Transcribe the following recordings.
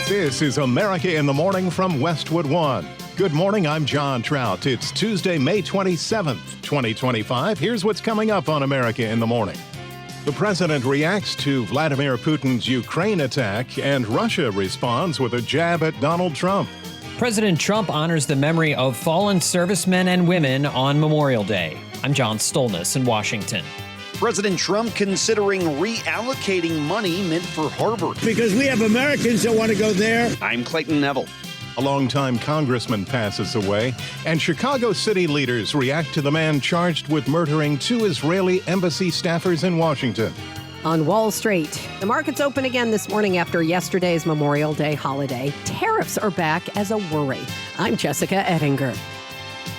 This is America in the Morning from Westwood One. Good morning, I'm John Trout. It's Tuesday, May 27th, 2025. Here's what's coming up on America in the Morning. The president reacts to Vladimir Putin's Ukraine attack, and Russia responds with a jab at Donald Trump. President Trump honors the memory of fallen servicemen and women on Memorial Day. I'm John Stolnis in Washington. President Trump considering reallocating money meant for Harvard. Because we have Americans that want to go there. I'm Clayton Neville. A longtime congressman passes away, and Chicago city leaders react to the man charged with murdering 2 Israeli embassy staffers in Washington. On Wall Street, the markets open again this morning after yesterday's Memorial Day holiday. Tariffs are back as a worry. I'm Jessica Ettinger.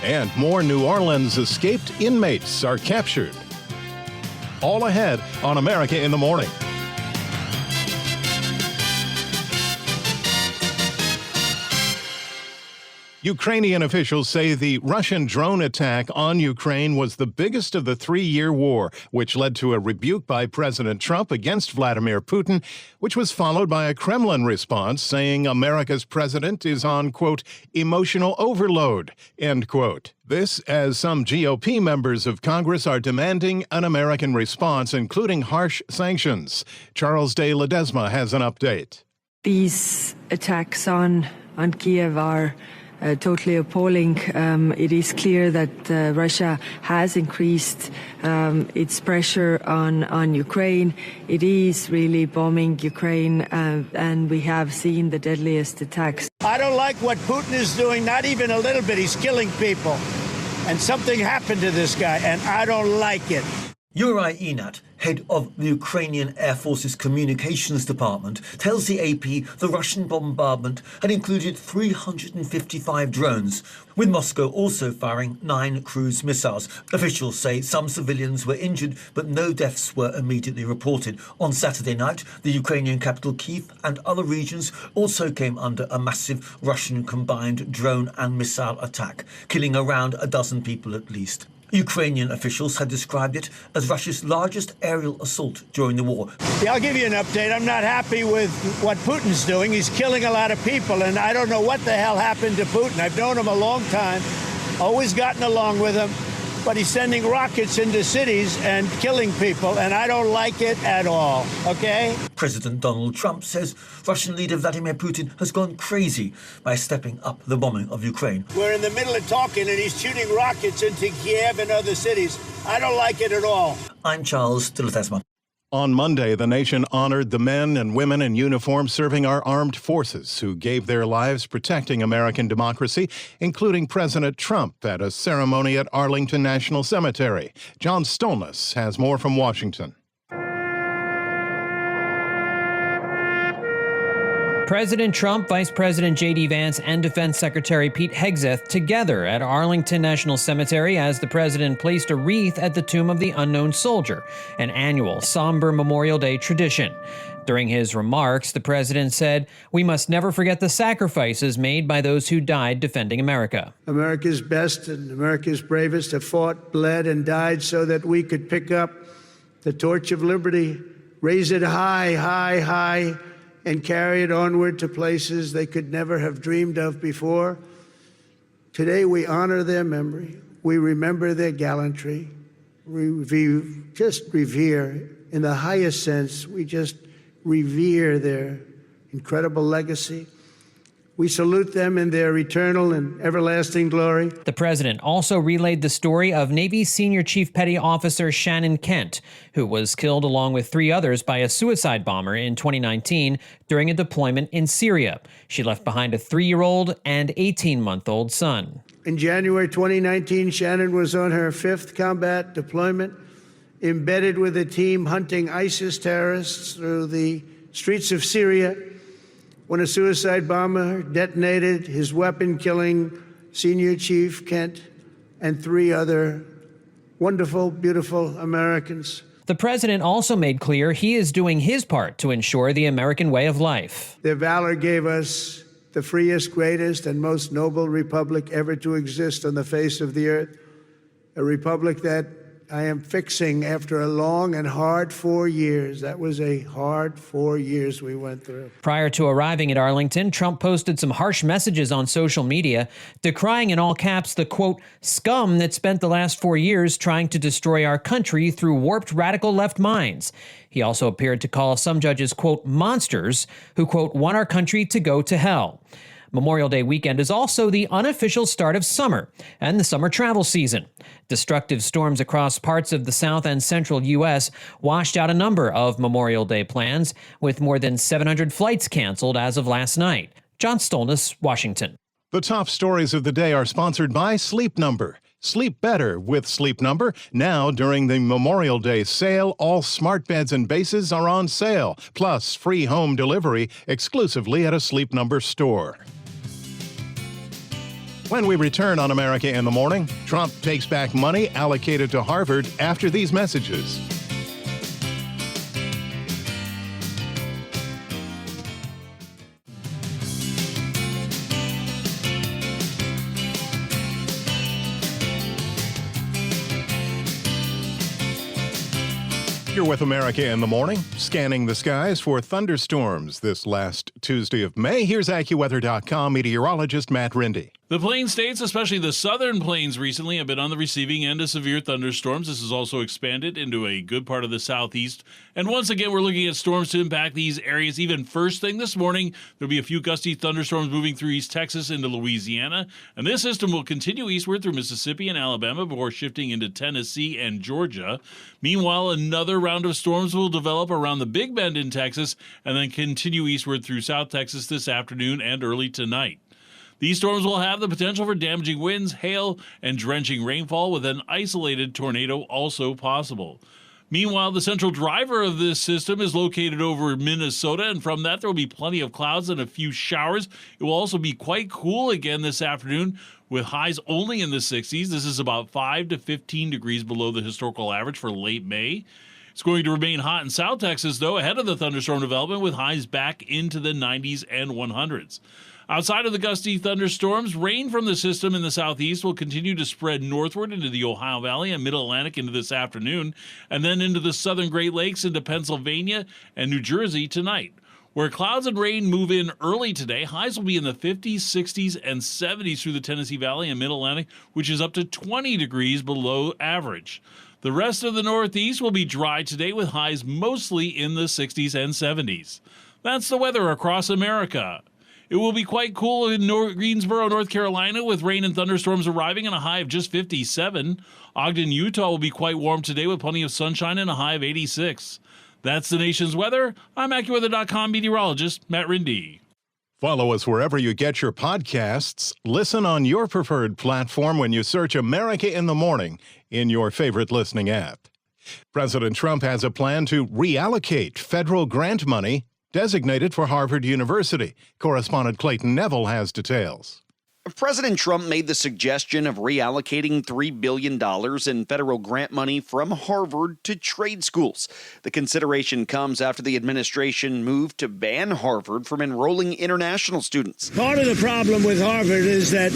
And more New Orleans escaped inmates are captured. All ahead on America in the Morning. Ukrainian officials say the Russian drone attack on Ukraine was the biggest of the 3-year war, which led to a rebuke by President Trump against Vladimir Putin, which was followed by a Kremlin response saying America's president is on, quote, emotional overload, end quote. This as some GOP members of Congress are demanding an American response, including harsh sanctions. Charles de Ledesma has an update. These attacks on Kiev are totally appalling. It is clear that Russia has increased its pressure on Ukraine. It is really bombing Ukraine, and we have seen the deadliest attacks. I don't like what Putin is doing, not even a little bit. He's killing people. And something happened to this guy, and I don't like it. Yuri Inat, head of the Ukrainian Air Force's Communications Department, tells the AP the Russian bombardment had included 355 drones, with Moscow also firing 9 cruise missiles. Officials say some civilians were injured, but no deaths were immediately reported. On Saturday night, the Ukrainian capital Kyiv and other regions also came under a massive Russian combined drone and missile attack, killing around a dozen people at least. Ukrainian officials had described it as Russia's largest aerial assault during the war. Yeah, I'll give you an update. I'm not happy with what Putin's doing. He's killing a lot of people, and I don't know what the hell happened to Putin. I've known him a long time, always gotten along with him, but he's sending rockets into cities and killing people, and I don't like it at all, okay? President Donald Trump says Russian leader Vladimir Putin has gone crazy by stepping up the bombing of Ukraine. We're in the middle of talking, and he's shooting rockets into Kiev and other cities. I don't like it at all. I'm Charles de Ledesma. On Monday, the nation honored the men and women in uniform serving our armed forces who gave their lives protecting American democracy, including President Trump at a ceremony at Arlington National Cemetery. John Stolnis has more from Washington. President Trump, Vice President J.D. Vance, and Defense Secretary Pete Hegseth together at Arlington National Cemetery as the president placed a wreath at the tomb of the unknown soldier, an annual somber Memorial Day tradition. During his remarks, the president said, "We must never forget the sacrifices made by those who died defending America." America's best and America's bravest have fought, bled, and died so that we could pick up the torch of liberty, raise it high, high, high, and carry it onward to places they could never have dreamed of before. Today we honor their memory. We remember their gallantry. We just revere, in the highest sense, we just revere their incredible legacy. We salute them in their eternal and everlasting glory. The president also relayed the story of Navy Senior Chief Petty Officer Shannon Kent, who was killed along with 3 others by a suicide bomber in 2019 during a deployment in Syria. She left behind a 3-year-old and 18-month-old son. In January 2019, Shannon was on her 5th combat deployment, embedded with a team hunting ISIS terrorists through the streets of Syria, when a suicide bomber detonated his weapon, killing Senior Chief Kent and 3 other wonderful, beautiful Americans. The president also made clear he is doing his part to ensure the American way of life. Their valor gave us the freest, greatest, and most noble republic ever to exist on the face of the earth, a republic that I am fixing after a long and hard 4 years. That was a hard 4 years we went through. Prior to arriving at Arlington, Trump posted some harsh messages on social media, decrying in all caps the, quote, scum that spent the last 4 years trying to destroy our country through warped radical left minds. He also appeared to call some judges, quote, monsters who, quote, want our country to go to hell. Memorial Day weekend is also the unofficial start of summer and the summer travel season. Destructive storms across parts of the south and central U.S. washed out a number of Memorial Day plans, with more than 700 flights canceled as of last night. John Stolnis, Washington. The top stories of the day are sponsored by Sleep Number. Sleep better with Sleep Number. Now, during the Memorial Day sale, all smart beds and bases are on sale, plus free home delivery exclusively at a Sleep Number store. When we return on America in the Morning, Trump takes back money allocated to Harvard after these messages. You're with America in the Morning, scanning the skies for thunderstorms this last Tuesday of May. Here's AccuWeather.com meteorologist Matt Rindy. The Plains states, especially the southern plains recently, have been on the receiving end of severe thunderstorms. This has also expanded into a good part of the southeast. And once again, we're looking at storms to impact these areas. Even first thing this morning, there'll be a few gusty thunderstorms moving through East Texas into Louisiana. And this system will continue eastward through Mississippi and Alabama before shifting into Tennessee and Georgia. Meanwhile, another round of storms will develop around the Big Bend in Texas and then continue eastward through South Texas this afternoon and early tonight. These storms will have the potential for damaging winds, hail, and drenching rainfall, with an isolated tornado also possible. Meanwhile, the central driver of this system is located over Minnesota, and from that there will be plenty of clouds and a few showers. It will also be quite cool again this afternoon, with highs only in the 60s. This is about 5 to 15 degrees below the historical average for late May. It's going to remain hot in South Texas, though, ahead of the thunderstorm development, with highs back into the 90s and 100s. Outside of the gusty thunderstorms, rain from the system in the southeast will continue to spread northward into the Ohio Valley and Mid-Atlantic into this afternoon, and then into the southern Great Lakes into Pennsylvania and New Jersey tonight. Where clouds and rain move in early today, highs will be in the 50s, 60s, and 70s through the Tennessee Valley and Mid-Atlantic, which is up to 20 degrees below average. The rest of the Northeast will be dry today, with highs mostly in the 60s and 70s. That's the weather across America. It will be quite cool in Greensboro, North Carolina, with rain and thunderstorms arriving and a high of just 57. Ogden, Utah will be quite warm today with plenty of sunshine and a high of 86. That's the nation's weather. I'm AccuWeather.com meteorologist Matt Rindy. Follow us wherever you get your podcasts. Listen on your preferred platform when you search America in the Morning in your favorite listening app. President Trump has a plan to reallocate federal grant money designated for Harvard University. Correspondent Clayton Neville has details. President Trump made the suggestion of reallocating $3 billion in federal grant money from Harvard to trade schools. The consideration comes after the administration moved to ban Harvard from enrolling international students. Part of the problem with Harvard is that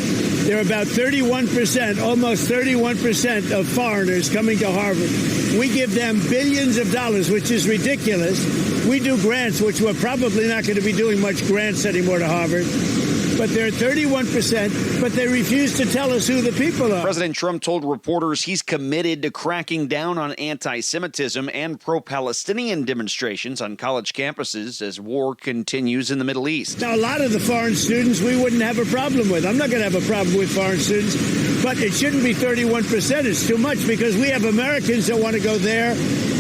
there are about 31%, almost 31% of foreigners coming to Harvard. We give them billions of dollars, which is ridiculous. We do grants, which we're probably not going to be doing much grants anymore to Harvard. But they're 31%, but they refuse to tell us who the people are. President Trump told reporters he's committed to cracking down on anti-Semitism and pro-Palestinian demonstrations on college campuses as war continues in the Middle East. Now, a lot of the foreign students we wouldn't have a problem with. I'm not going to have a problem with foreign students, but it shouldn't be 31%. It's too much because we have Americans that want to go there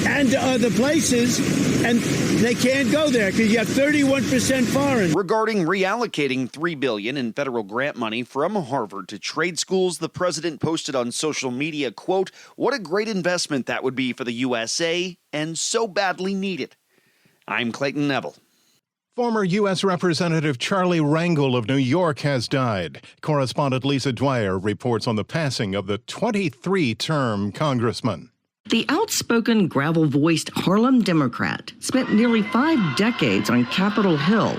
and to other places, and they can't go there because you have 31% foreign. Regarding reallocating $3 billion in federal grant money from Harvard to trade schools, the president posted on social media, quote, "What a great investment that would be for the USA and so badly needed." I'm Clayton Neville. Former U.S. Representative Charlie Rangel of New York has died. Correspondent Lisa Dwyer reports on the passing of the 23-term congressman. The outspoken, gravel-voiced Harlem Democrat spent nearly 5 decades on Capitol Hill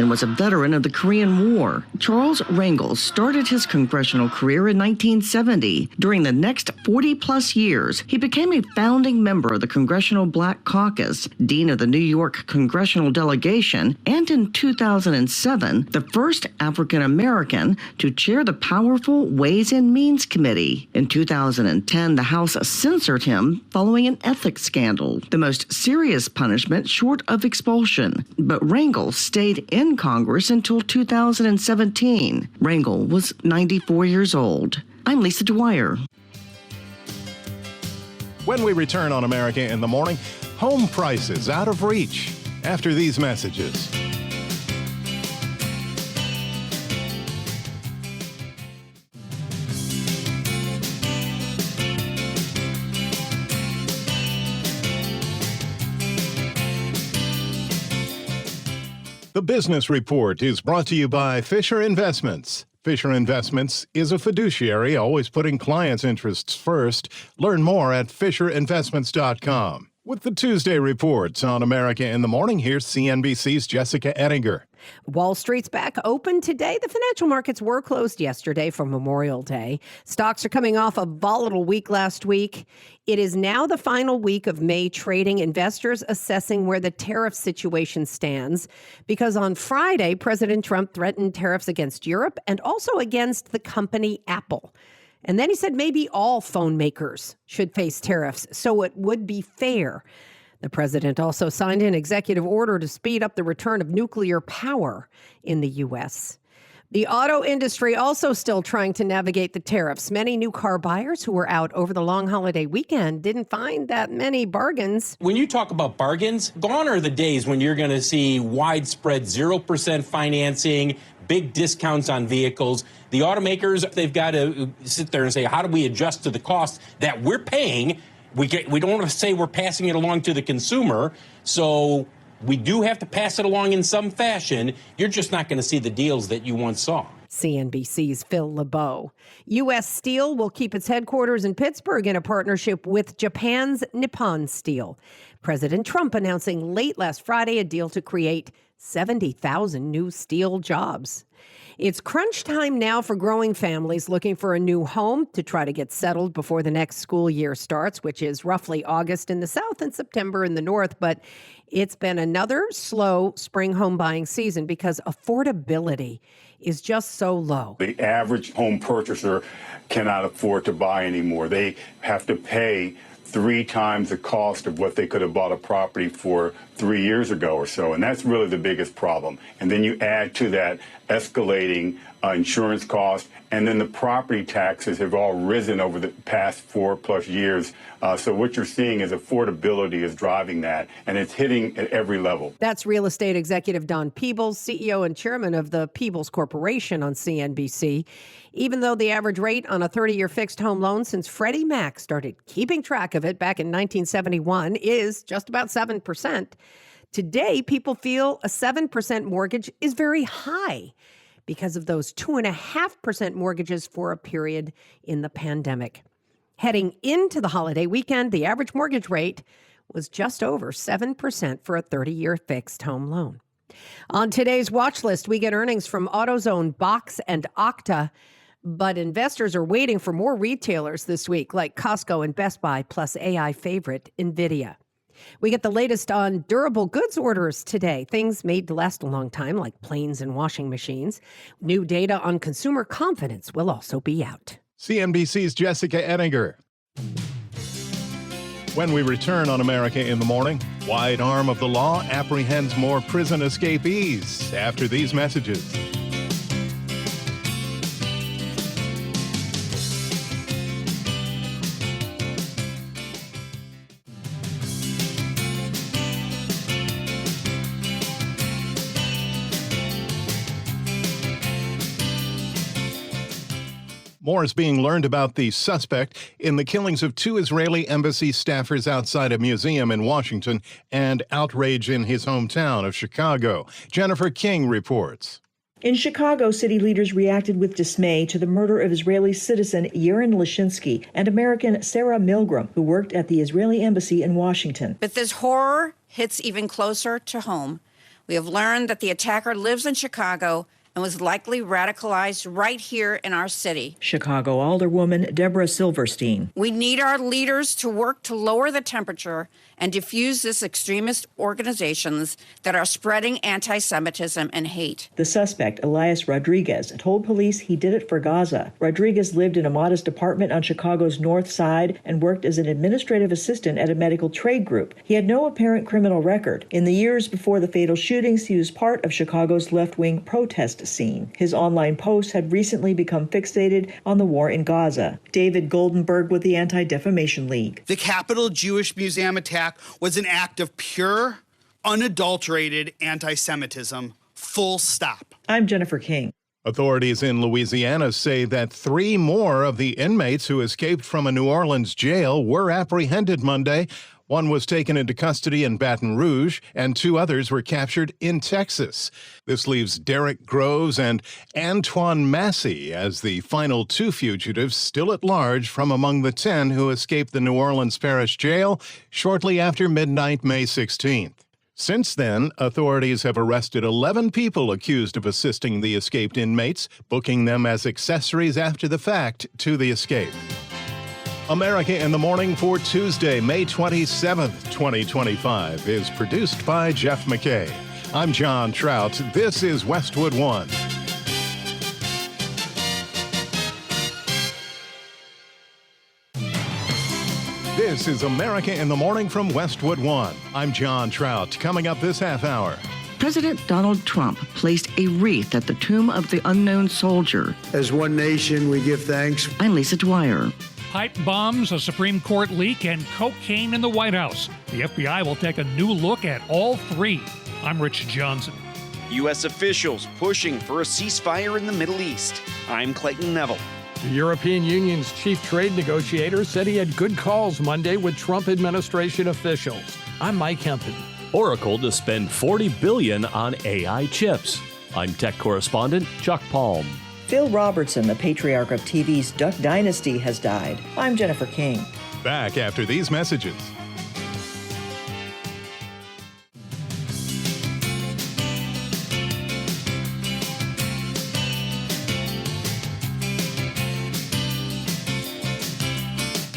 and was a veteran of the Korean War. Charles Rangel started his congressional career in 1970. During the next 40-plus years, he became a founding member of the Congressional Black Caucus, dean of the New York Congressional Delegation, and in 2007, the first African-American to chair the powerful Ways and Means Committee. In 2010, the House censored him following an ethics scandal, the most serious punishment short of expulsion. But Rangel stayed in Congress until 2017. Rangel was 94 years old. I'm Lisa Dwyer. When we return on America in the Morning, home prices out of reach after these messages. The Business Report is brought to you by Fisher Investments. Fisher Investments is a fiduciary, always putting clients' interests first. Learn more at FisherInvestments.com. With the Tuesday reports on America in the Morning, here's CNBC's Jessica Ettinger. Wall Street's back open today. The financial markets were closed yesterday for Memorial Day. Stocks are coming off a volatile week last week. It is now the final week of May trading. Investors assessing where the tariff situation stands because on Friday, President Trump threatened tariffs against Europe and also against the company Apple. And then he said maybe all phone makers should face tariffs, so it would be fair. The president also signed an executive order to speed up the return of nuclear power in the U.S. The auto industry also still trying to navigate the tariffs. Many new car buyers who were out over the long holiday weekend didn't find that many bargains. When you talk about bargains, gone are the days when you're going to see widespread 0% financing, big discounts on vehicles. The automakers, they've got to sit there and say, how do we adjust to the cost that we're paying? We don't want to say we're passing it along to the consumer, so we do have to pass it along in some fashion. You're just not going to see the deals that you once saw. CNBC's Phil LeBeau. U.S. Steel will keep its headquarters in Pittsburgh in a partnership with Japan's Nippon Steel. President Trump announcing late last Friday a deal to create 70,000 new steel jobs. It's crunch time now for growing families looking for a new home to try to get settled before the next school year starts, which is roughly August in the South and September in the North. But it's been another slow spring home buying season because affordability is just so low. The average home purchaser cannot afford to buy anymore. They have to pay 3 times the cost of what they could have bought a property for 3 years ago or so. And that's really the biggest problem. And then you add to that escalating insurance costs, and then the property taxes have all risen over the past 4+ years. So what you're seeing is affordability is driving that, and it's hitting at every level. That's real estate executive Don Peebles, CEO and chairman of the Peebles Corporation on CNBC. Even though the average rate on a 30-year fixed home loan since Freddie Mac started keeping track of it back in 1971 is just about 7%, today people feel a 7% mortgage is very high because of those 2.5% mortgages for a period in the pandemic. Heading into the holiday weekend, the average mortgage rate was just over 7% for a 30-year fixed home loan. On today's watch list, we get earnings from AutoZone, Box, and Okta. But investors are waiting for more retailers this week, like Costco and Best Buy, plus AI favorite NVIDIA. We get the latest on durable goods orders today, things made to last a long time, like planes and washing machines. New data on consumer confidence will also be out. CNBC's Jessica Ettinger. When we return on America in the Morning, wide arm of the law apprehends more prison escapees after these messages. More is being learned about the suspect in the killings of 2 Israeli embassy staffers outside a museum in Washington and outrage in his hometown of Chicago. Jennifer King reports. In Chicago, city leaders reacted with dismay to the murder of Israeli citizen Yeren Lashinsky and American Sarah Milgram, who worked at the Israeli embassy in Washington. But this horror hits even closer to home We have learned that the attacker lives in Chicago and was likely radicalized right here in our city. Chicago Alderwoman Deborah Silverstein. We need our leaders to work to lower the temperature and defuse this extremist organizations that are spreading anti-Semitism and hate. The suspect, Elias Rodriguez, told police he did it for Gaza. Rodriguez lived in a modest apartment on Chicago's north side and worked as an administrative assistant at a medical trade group. He had no apparent criminal record. In the years before the fatal shootings, he was part of Chicago's left-wing protest scene. His online posts had recently become fixated on the war in Gaza. David Goldenberg with the Anti-Defamation League. The Capitol Jewish Museum attack was an act of pure, unadulterated anti-Semitism, full stop. I'm Jennifer King. Authorities in Louisiana say that 3 more of the inmates who escaped from a New Orleans jail were apprehended Monday. One was taken into custody in Baton Rouge, and 2 others were captured in Texas. This leaves Derek Groves and Antoine Massey as the final 2 fugitives still at large from among the 10 who escaped the New Orleans Parish Jail shortly after midnight, May 16th. Since then, authorities have arrested 11 people accused of assisting the escaped inmates, booking them as accessories after the fact to the escape. America in the Morning for Tuesday, May 27th, 2025 is produced by Jeff McKay. I'm John Trout. This is Westwood One. This is America in the Morning from Westwood One. I'm John Trout. Coming up this half hour. President Donald Trump placed a wreath at the tomb of the unknown soldier. As one nation, we give thanks. I'm Lisa Dwyer. Pipe bombs, a Supreme Court leak, and cocaine in the White House. The FBI will take a new look at all 3. I'm Rich Johnson. U.S. officials pushing for a ceasefire in the Middle East. I'm Clayton Neville. The European Union's chief trade negotiator said he had good calls Monday with Trump administration officials. I'm Mike Hempton. Oracle to spend $40 billion on AI chips. I'm tech correspondent Chuck Palm. Phil Robertson, the patriarch of TV's Duck Dynasty, has died. I'm Jennifer King. Back after these messages.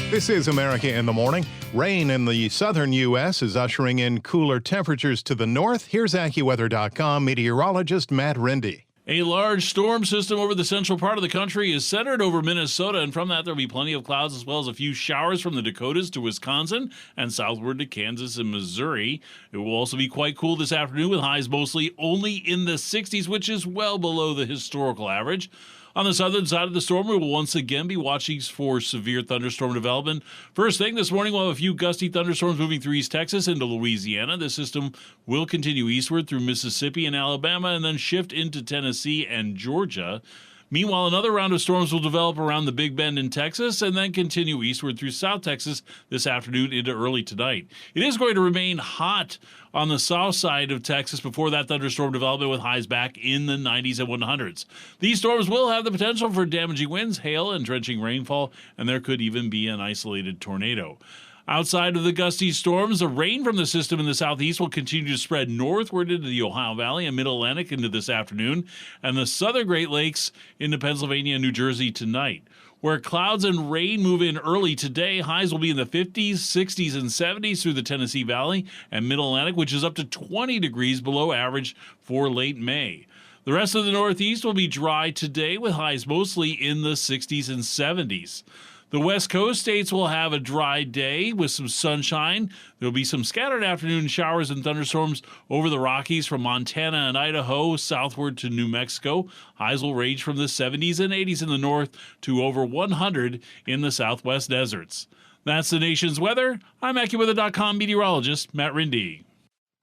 This is America in the Morning. Rain in the southern U.S. is ushering in cooler temperatures to the north. Here's AccuWeather.com meteorologist Matt Rindy. A large storm system over the central part of the country is centered over Minnesota, and from that there'll be plenty of clouds as well as a few showers from the Dakotas to Wisconsin and southward to Kansas and Missouri. It will also be quite cool this afternoon with highs mostly only in the 60s, which is well below the historical average. On the southern side of the storm, we will once again be watching for severe thunderstorm development. First thing this morning, we'll have a few gusty thunderstorms moving through East Texas into Louisiana. This system will continue eastward through Mississippi and Alabama and then shift into Tennessee and Georgia. Meanwhile, another round of storms will develop around the Big Bend in Texas and then continue eastward through South Texas this afternoon into early tonight. It is going to remain hot on the south side of Texas before that thunderstorm development with highs back in the 90s and 100s. These storms will have the potential for damaging winds, hail, and drenching rainfall, and there could even be an isolated tornado. Outside of the gusty storms, the rain from the system in the southeast will continue to spread northward into the Ohio Valley and Mid-Atlantic into this afternoon, and the southern Great Lakes into Pennsylvania and New Jersey tonight. Where clouds and rain move in early today, highs will be in the 50s, 60s, and 70s through the Tennessee Valley and Mid-Atlantic, which is up to 20 degrees below average for late May. The rest of the Northeast will be dry today with highs mostly in the 60s and 70s. The West Coast states will have a dry day with some sunshine. There will be some scattered afternoon showers and thunderstorms over the Rockies from Montana and Idaho southward to New Mexico. Highs will range from the 70s and 80s in the north to over 100 in the southwest deserts. That's the nation's weather. I'm AccuWeather.com meteorologist Matt Rindy.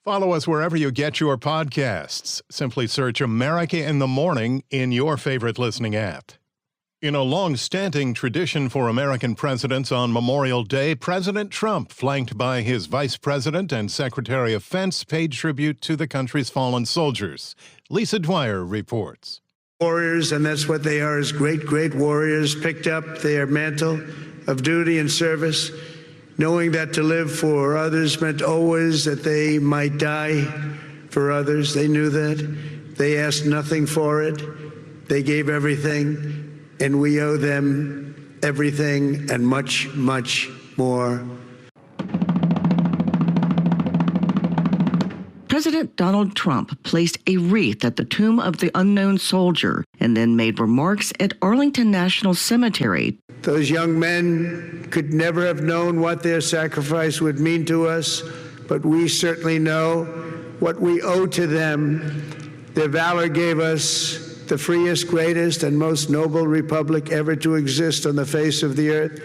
Follow us wherever you get your podcasts. Simply search America in the Morning in your favorite listening app. In a long-standing tradition for American presidents on Memorial Day, President Trump, flanked by his vice president and secretary of defense, paid tribute to the country's fallen soldiers. Lisa Dwyer reports. Warriors, and that's what they are, as great, great warriors, picked up their mantle of duty and service, knowing that to live for others meant always that they might die for others. They knew that. They asked nothing for it. They gave everything, and we owe them everything and much, much more. President Donald Trump placed a wreath at the tomb of the unknown soldier and then made remarks at Arlington National Cemetery. Those young men could never have known what their sacrifice would mean to us, but we certainly know what we owe to them. Their valor gave us the freest, greatest, and most noble republic ever to exist on the face of the earth,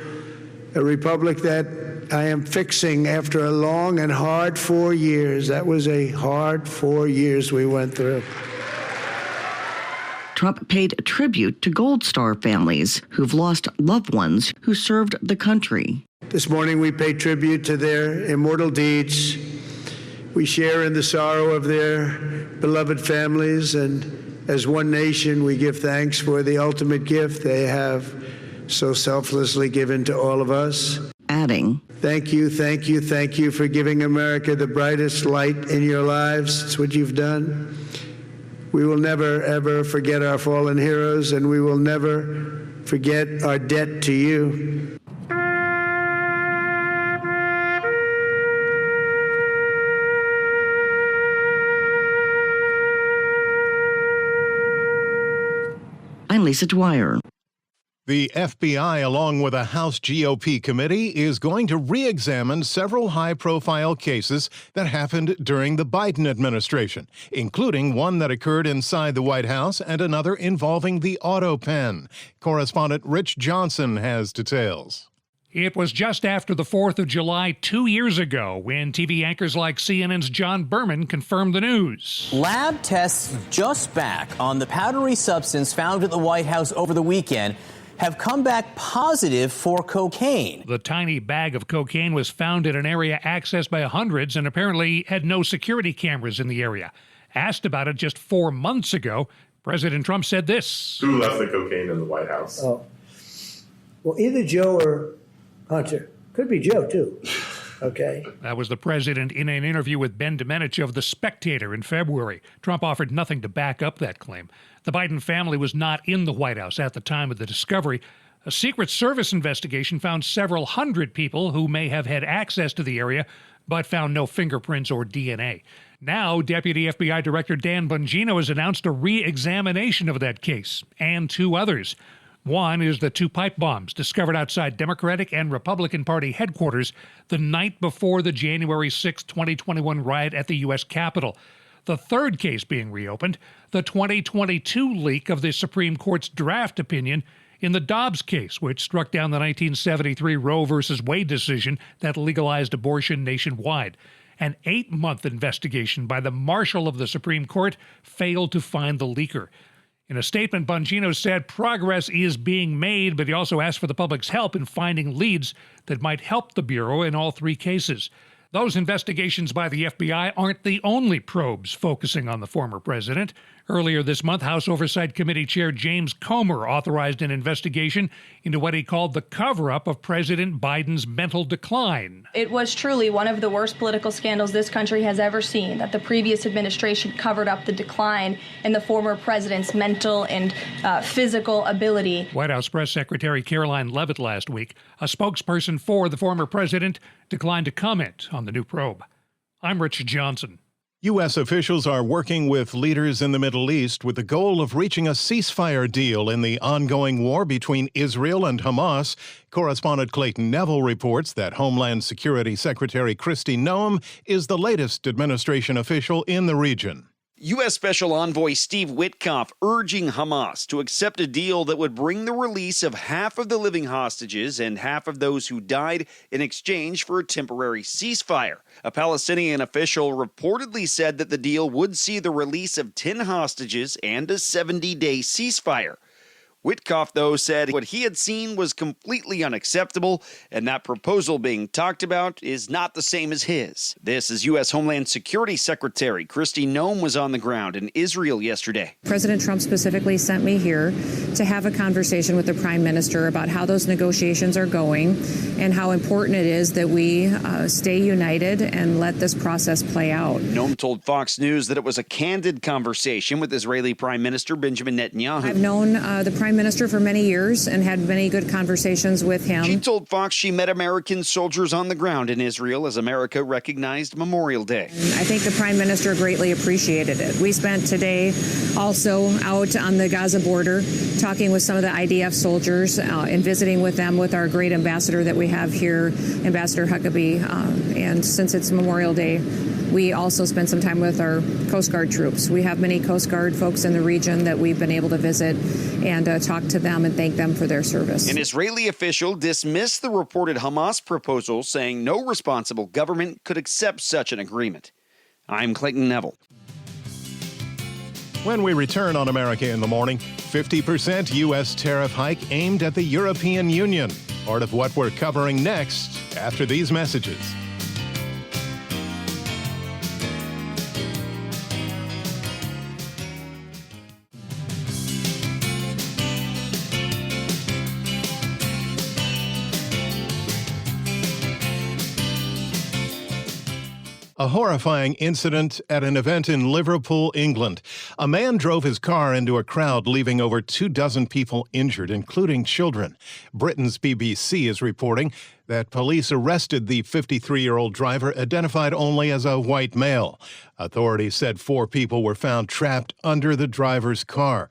a republic that I am fixing after a long and hard 4 years. That was a hard 4 years we went through. Trump paid tribute to Gold Star families who've lost loved ones who served the country. This morning we pay tribute to their immortal deeds. We share in the sorrow of their beloved families, and as one nation we give thanks for the ultimate gift they have so selflessly given to all of us. Adding, thank you, thank you, thank you for giving America the brightest light in your lives. It's what you've done. We will never, ever forget our fallen heroes, and we will never forget our debt to you. I'm Lisa Dwyer. The FBI, along with a House GOP committee, is going to re-examine several high-profile cases that happened during the Biden administration, including one that occurred inside the White House and another involving the auto pen. Correspondent Rich Johnson has details. It was just after the 4th of July 2 years ago when TV anchors like CNN's John Berman confirmed the news. Lab tests just back on the powdery substance found at the White House over the weekend have come back positive for cocaine. The tiny bag of cocaine was found in an area accessed by hundreds and apparently had no security cameras in the area. Asked about it just 4 months ago, President Trump said this. Who left the cocaine in the White House? Oh. Well, either Joe or Hunter. Could be Joe, too. Okay. That was the president in an interview with Ben Domenech of The Spectator in February. Trump offered nothing to back up that claim. The Biden family was not in the White House at the time of the discovery. A Secret Service investigation found several hundred people who may have had access to the area, but found no fingerprints or DNA. Now, Deputy FBI Director Dan Bongino has announced a re-examination of that case and two others. One is the two pipe bombs discovered outside Democratic and Republican Party headquarters the night before the January 6, 2021 riot at the U.S. Capitol. The third case being reopened, the 2022 leak of the Supreme Court's draft opinion in the Dobbs case, which struck down the 1973 Roe v. Wade decision that legalized abortion nationwide. An 8-month investigation by the Marshal of the Supreme Court failed to find the leaker. In a statement, Bongino said progress is being made, but he also asked for the public's help in finding leads that might help the Bureau in all three cases. Those investigations by the FBI aren't the only probes focusing on the former president. Earlier this month, House Oversight Committee Chair James Comer authorized an investigation into what he called the cover-up of President Biden's mental decline. It was truly one of the worst political scandals this country has ever seen, that the previous administration covered up the decline in the former president's mental and physical ability. White House Press Secretary Caroline Leavitt last week, a spokesperson for the former president, declined to comment on the new probe. I'm Rich Johnson. U.S. officials are working with leaders in the Middle East with the goal of reaching a ceasefire deal in the ongoing war between Israel and Hamas. Correspondent Clayton Neville reports that Homeland Security Secretary Kristi Noem is the latest administration official in the region. U.S. Special Envoy Steve Witkoff urging Hamas to accept a deal that would bring the release of half of the living hostages and half of those who died in exchange for a temporary ceasefire. A Palestinian official reportedly said that the deal would see the release of 10 hostages and a 70-day ceasefire. Witkoff, though, said what he had seen was completely unacceptable, and that proposal being talked about is not the same as his. This is U.S. Homeland Security Secretary Kristi Noem was on the ground in Israel yesterday. President Trump specifically sent me here to have a conversation with the Prime Minister about how those negotiations are going and how important it is that we stay united and let this process play out. Noem told Fox News that it was a candid conversation with Israeli Prime Minister Benjamin Netanyahu. I've known the Prime Minister for many years and had many good conversations with him. She told Fox she met American soldiers on the ground in Israel as America recognized Memorial Day. I think the Prime Minister greatly appreciated it. We spent today also out on the Gaza border talking with some of the IDF soldiers and visiting with them with our great ambassador that we have here, Ambassador Huckabee. And since it's Memorial Day, we also spent some time with our Coast Guard troops. We have many Coast Guard folks in the region that we've been able to visit and talk to them and thank them for their service. An Israeli official dismissed the reported Hamas proposal, saying no responsible government could accept such an agreement. I'm Clayton Neville. When we return on America in the Morning, 50% U.S. tariff hike aimed at the European Union. Part of what we're covering next after these messages. A horrifying incident at an event in Liverpool, England. A man drove his car into a crowd, leaving over 24 people injured, including children. Britain's BBC is reporting that police arrested the 53-year-old driver, identified only as a white male. Authorities said 4 people were found trapped under the driver's car.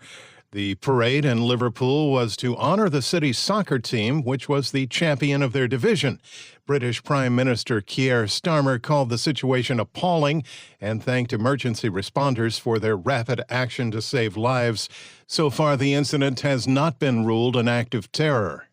The parade in Liverpool was to honor the city's soccer team, which was the champion of their division. British Prime Minister Keir Starmer called the situation appalling and thanked emergency responders for their rapid action to save lives. So far, the incident has not been ruled an act of terror.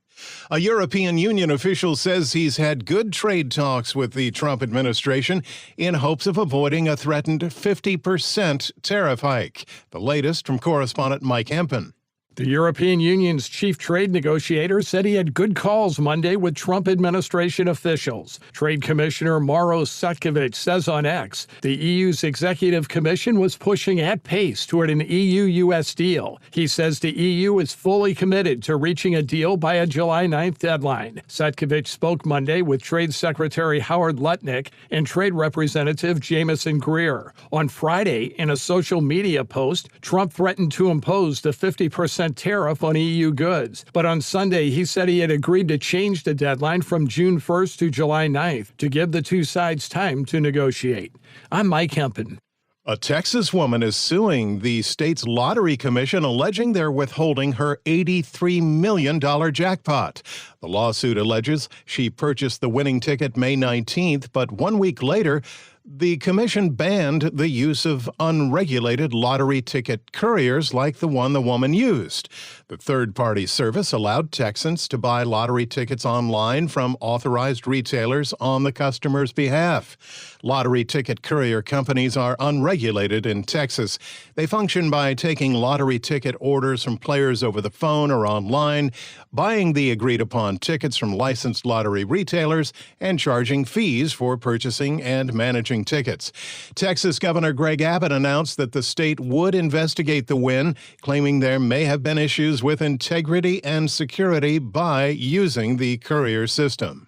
A European Union official says he's had good trade talks with the Trump administration in hopes of avoiding a threatened 50% tariff hike. The latest from correspondent Mike Hempen. The European Union's chief trade negotiator said he had good calls Monday with Trump administration officials. Trade Commissioner Maros Sefcovic says on X, the EU's Executive Commission was pushing at pace toward an EU-US deal. He says the EU is fully committed to reaching a deal by a July 9th deadline. Sefcovic spoke Monday with Trade Secretary Howard Lutnick and Trade Representative Jamieson Greer. On Friday, in a social media post, Trump threatened to impose the 50% tariff on EU goods. But on Sunday, he said he had agreed to change the deadline from June 1st to July 9th to give the two sides time to negotiate. I'm Mike Hempen. A Texas woman is suing the state's lottery commission, alleging they're withholding her $83 million jackpot. The lawsuit alleges she purchased the winning ticket May 19th, but 1 week later, the commission banned the use of unregulated lottery ticket couriers like the one the woman used. The third-party service allowed Texans to buy lottery tickets online from authorized retailers on the customer's behalf. Lottery ticket courier companies are unregulated in Texas. They function by taking lottery ticket orders from players over the phone or online, buying the agreed-upon tickets from licensed lottery retailers, and charging fees for purchasing and managing tickets. Texas Governor Greg Abbott announced that the state would investigate the win, claiming there may have been issues with integrity and security by using the courier system.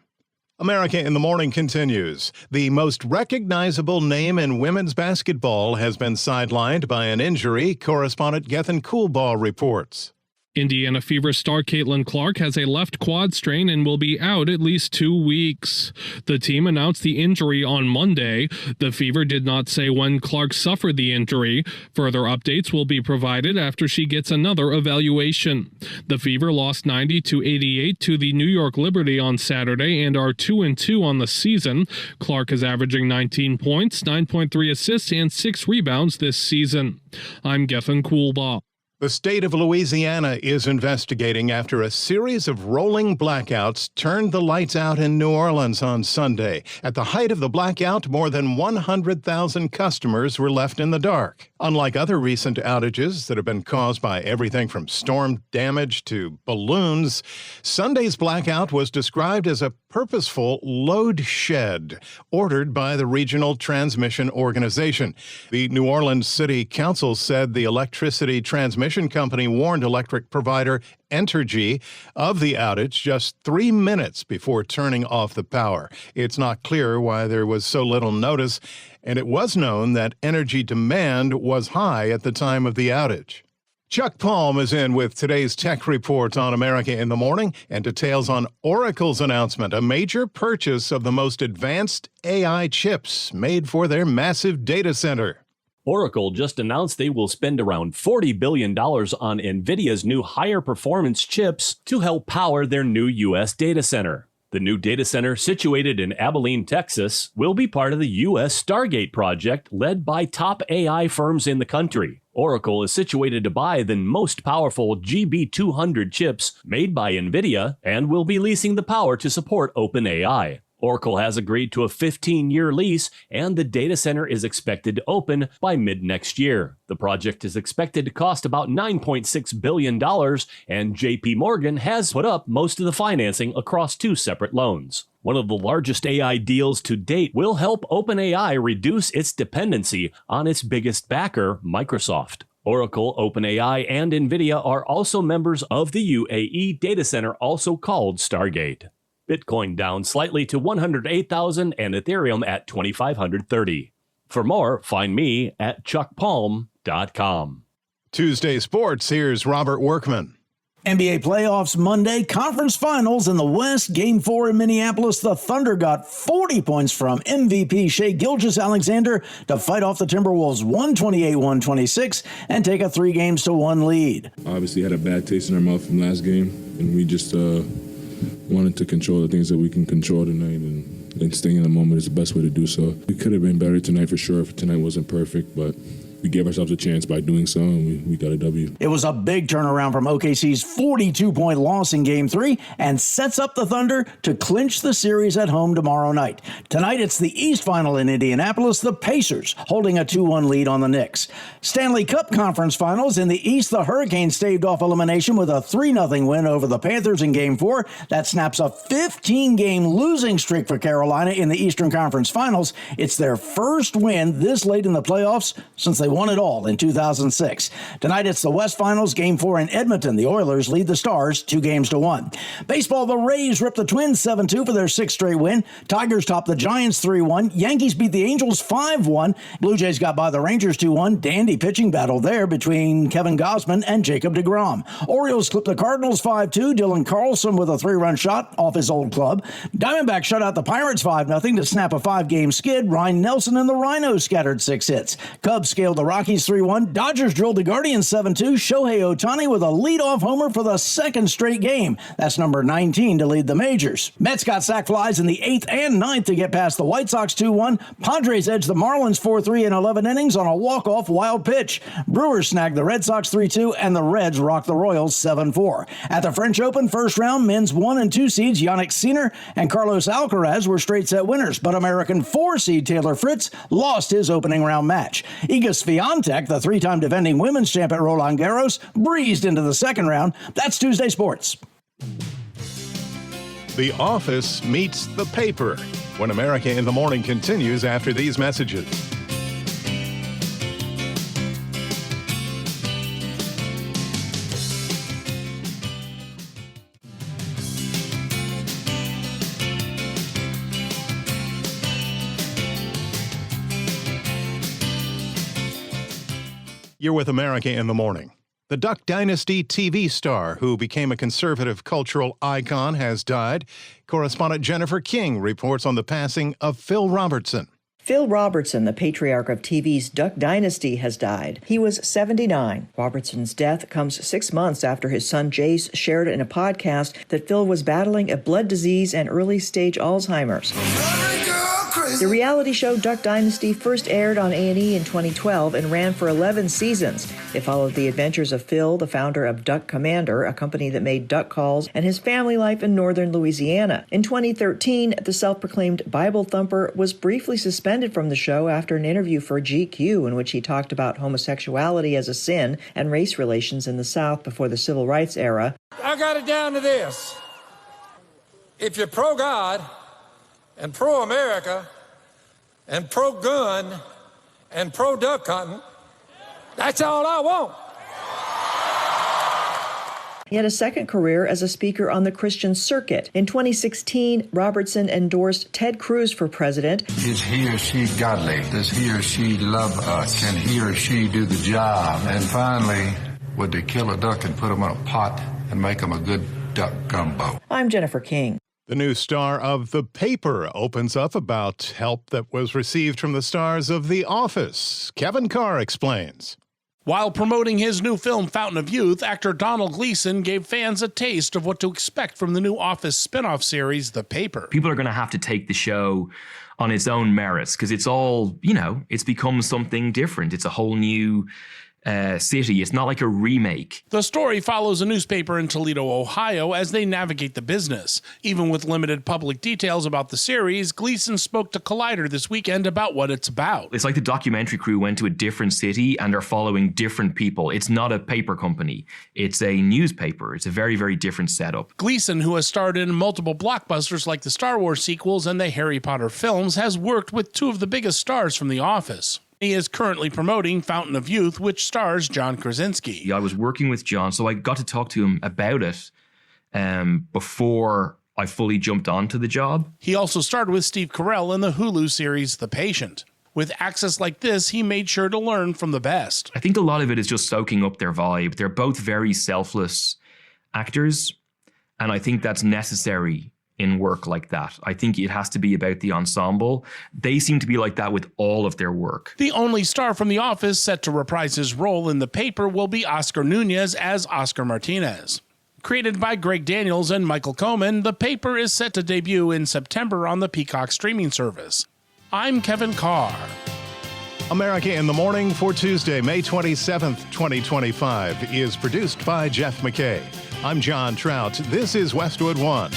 America in the Morning continues. The most recognizable name in women's basketball has been sidelined by an injury, correspondent Gethin Coolbaugh reports. Indiana Fever star Caitlin Clark has a left quad strain and will be out at least 2 weeks. The team announced the injury on Monday. The Fever did not say when Clark suffered the injury. Further updates will be provided after she gets another evaluation. The Fever lost 90-88 to the New York Liberty on Saturday and are 2-2 on the season. Clark is averaging 19 points, 9.3 assists, and 6 rebounds this season. I'm Gethin Coolbaugh. The state of Louisiana is investigating after a series of rolling blackouts turned the lights out in New Orleans on Sunday. At the height of the blackout, more than 100,000 customers were left in the dark. Unlike other recent outages that have been caused by everything from storm damage to balloons, Sunday's blackout was described as a purposeful load shed ordered by the Regional Transmission Organization. The New Orleans City Council said the electricity transmission company warned electric provider Entergy of the outage just 3 minutes before turning off the power. It's not clear why there was so little notice, and it was known that energy demand was high at the time of the outage. Chuck Palm is in with today's tech report on America in the Morning and details on Oracle's announcement, a major purchase of the most advanced AI chips made for their massive data center. Oracle just announced they will spend around $40 billion on NVIDIA's new higher performance chips to help power their new U.S. data center. The new data center, situated in Abilene, Texas, will be part of the U.S. Stargate project led by top AI firms in the country. Oracle is situated to buy the most powerful GB200 chips made by NVIDIA and will be leasing the power to support OpenAI. Oracle has agreed to a 15-year lease, and the data center is expected to open by mid-next year. The project is expected to cost about $9.6 billion, and JP Morgan has put up most of the financing across 2 separate loans. One of the largest AI deals to date will help OpenAI reduce its dependency on its biggest backer, Microsoft. Oracle, OpenAI, and NVIDIA are also members of the UAE data center, also called Stargate. Bitcoin down slightly to 108,000 and Ethereum at 2,530. For more, find me at chuckpalm.com. Tuesday Sports, here's Robert Workman. NBA playoffs Monday, conference finals in the West, Game 4 in Minneapolis. The Thunder got 40 points from MVP Shai Gilgeous-Alexander to fight off the Timberwolves 128-126 and take a 3-1 lead. Obviously had a bad taste in our mouth from last game, and we just wanted to control the things that we can control tonight, and staying in the moment is the best way to do so. We could have been better tonight for sure if tonight wasn't perfect, but we gave ourselves a chance by doing so, and we got a W. It was a big turnaround from OKC's 42-point loss in Game 3 and sets up the Thunder to clinch the series at home tomorrow night. Tonight, it's the East Final in Indianapolis, the Pacers holding a 2-1 lead on the Knicks. Stanley Cup Conference Finals in the East, the Hurricanes staved off elimination with a 3-0 win over the Panthers in Game 4. That snaps a 15-game losing streak for Carolina in the Eastern Conference Finals. It's their first win this late in the playoffs since they won it all in 2006. Tonight, it's the West Finals, Game 4 in Edmonton. The Oilers lead the Stars 2-1. Baseball, the Rays ripped the Twins 7-2 for their 6th straight win. Tigers topped the Giants 3-1. Yankees beat the Angels 5-1. Blue Jays got by the Rangers 2-1. Dandy pitching battle there between Kevin Gausman and Jacob deGrom. Orioles clipped the Cardinals 5-2. Dylan Carlson with a 3-run shot off his old club. Diamondbacks shut out the Pirates 5-0 to snap a 5-game skid. Ryan Nelson and the Rhinos scattered 6 hits. Cubs scaled the Rockies 3-1. Dodgers drilled the Guardians 7-2. Shohei Ohtani with a leadoff homer for the 2nd straight game. That's number 19 to lead the majors. Mets got sac flies in the 8th and 9th to get past the White Sox 2-1. Padres edged the Marlins 4-3 in 11 innings on a walk-off wild pitch. Brewers snagged the Red Sox 3-2, and the Reds rocked the Royals 7-4. At the French Open first round, men's 1 and 2 seeds Yannick Sinner and Carlos Alcaraz were straight set winners, but American 4 seed Taylor Fritz lost his opening round match. Iga Swiatek, the 3-time defending women's champ at Roland Garros, breezed into the 2nd round. That's Tuesday Sports. The office meets the paper when America in the Morning continues after these messages. You're with America in the Morning. The Duck Dynasty TV star who became a conservative cultural icon has died. Correspondent Jennifer King reports on the passing of Phil Robertson. Phil Robertson, the patriarch of TV's Duck Dynasty, has died. He was 79. Robertson's death comes 6 months after his son Jace shared in a podcast that Phil was battling a blood disease and early-stage Alzheimer's. The reality show Duck Dynasty first aired on A&E in 2012 and ran for 11 seasons. It followed the adventures of Phil, the founder of Duck Commander, a company that made duck calls, and his family life in northern Louisiana. In 2013, the self-proclaimed Bible thumper was briefly suspended from the show after an interview for GQ in which he talked about homosexuality as a sin and race relations in the South before the civil rights era. I got it down to this. If you're pro-God and pro-America and pro-gun and pro-duck hunting, that's all I want. He had a second career as a speaker on the Christian circuit. In 2016, Robertson endorsed Ted Cruz for president. Is he or she godly? Does he or she love us? Can he or she do the job? And finally, would they kill a duck and put him in a pot and make him a good duck gumbo? I'm Jennifer King. The new star of The Paper opens up about help that was received from the stars of The Office. Kevin Carr explains. While promoting his new film, Fountain of Youth, actor Donald Gleason gave fans a taste of what to expect from the new Office spin-off series, The Paper. People are going to have to take the show on its own merits because it's all, it's become something different. It's a whole new city. It's not like a remake. The story follows a newspaper in Toledo, Ohio, as they navigate the business. Even with limited public details about the series, Gleason spoke to Collider this weekend about what it's about. It's like the documentary crew went to a different city and are following different people. It's not a paper company. It's a newspaper. It's a very, very different setup. Gleason, who has starred in multiple blockbusters like the Star Wars sequels and the Harry Potter films, has worked with two of the biggest stars from The Office. He is currently promoting Fountain of Youth, which stars John Krasinski. I was working with John, so I got to talk to him about it before I fully jumped onto the job. He also starred with Steve Carell in the Hulu series The Patient. With access like this, he made sure to learn from the best. I think a lot of it is just soaking up their vibe. They're both very selfless actors, and I think that's necessary in work like that. I think it has to be about the ensemble. They seem to be like that with all of their work. The only star from The Office set to reprise his role in The Paper will be Oscar Nunez as Oscar Martinez. Created by Greg Daniels and Michael Coman, The Paper is set to debut in September on the Peacock streaming service. I'm Kevin Carr. America in the Morning for Tuesday, May 27th, 2025 is produced by Jeff McKay. I'm John Trout. This is Westwood One.